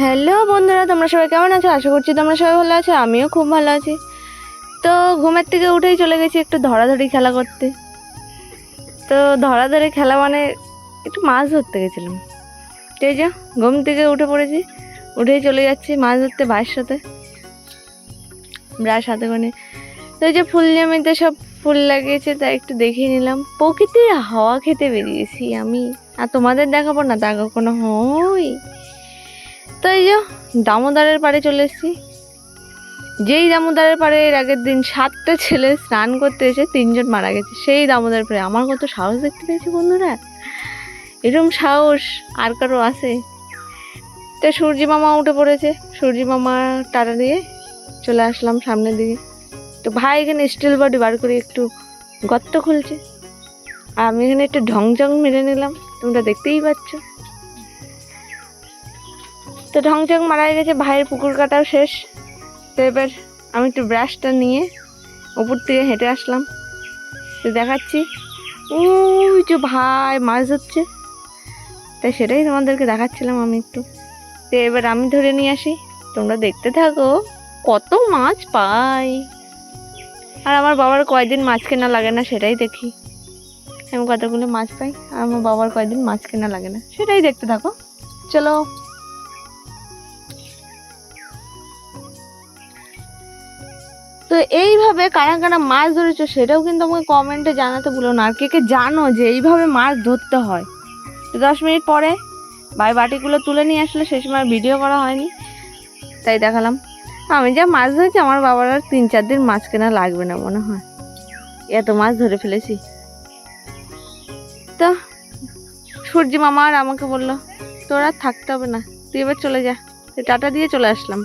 Hello বন্ধুরা, তোমরা সবাই কেমন আছো? আশা করছি তোমরা সবাই ভালো আছো। আমিও খুব ভালো আছি। তো ঘুমের থেকে উঠেই চলে গেছি একটু ধরাধরি খেলা করতে। তো ধরাধরি খেলা মানে একটু মাছ ধরতে গেছিলাম। তো এই যে ঘুম থেকে উঠে পড়েছি, উঠেই চলে যাচ্ছি মাছ ধরতে ভাইয়ের সাথে, ব্রাশ হাতে করে। তো এই যে ফুল জমিতে সব ফুল লাগিয়েছে, তাই একটু দেখিয়ে নিলাম। প্রকৃতির হাওয়া খেতে বেরিয়েছি আমি, আর তোমাদের দেখাবো না তা কখনো হয়? তো এই যে দামোদরের পাড়ে চলে এসেছি। যেই দামোদরের পাড়ে এর আগের দিন 7টা ছেলে স্নান করতে এসে 3জন মারা গেছে, সেই দামোদরের পাড়ে। আমার কত সাহস দেখতে পেয়েছি বন্ধুরা, এরকম সাহস আর কারো আছে? তো সূর্যি মামা উঠে পড়েছে, সূর্যি মামা টাটা দিয়ে চলে আসলাম সামনের দিকে। তো ভাই এখানে স্টিল বডি বার করে একটু গর্ত খুলছে, আর আমি এখানে একটু ঢংচং মেরে নিলাম, তোমরা দেখতেই পাচ্ছ। তো ঢংচং মারা গেছে, ভাইয়ের পুকুর কাটাও শেষ। তো এবার আমি একটু ব্রাশটা নিয়ে উপর থেকে হেঁটে আসলাম। তো দেখাচ্ছি ওই যে ভাই মাছ ধরছে, তাই সেটাই তোমাদেরকে দেখাচ্ছিলাম আমি একটু। তো এবার আমি ধরে নিয়ে আসি, তোমরা দেখতে থাকো কত মাছ পাই। আর আমার বাবার কয়দিন মাছ কেনা লাগে না সেটাই দেখি, আমি কতগুলো মাছ পাই। আর আমার বাবার কয়দিন মাছ কেনা লাগে না সেটাই দেখতে থাকো, চলো। তো এইভাবে কারা কারা মাছ ধরেছো সেটাও কিন্তু আমাকে কমেন্টে জানাতে ভুলো না। আর কে কে জানো যে এইভাবে মাছ ধরতে হয়? তো 10 মিনিট পরে ভাই বাটিগুলো তুলে নিয়ে আসলে, সেই সময় ভিডিও করা হয়নি তাই দেখালাম। আমি যা মাছ ধরেছি আমার বাবার আর 3-4 দিন মাছ কেনা লাগবে না মনে হয়, এত মাছ ধরে ফেলেছি। তো সূর্যি মামা আর আমাকে বললো তোর আর থাকতে হবে না, তুই এবার চলে যা। টাটা দিয়ে চলে আসলাম।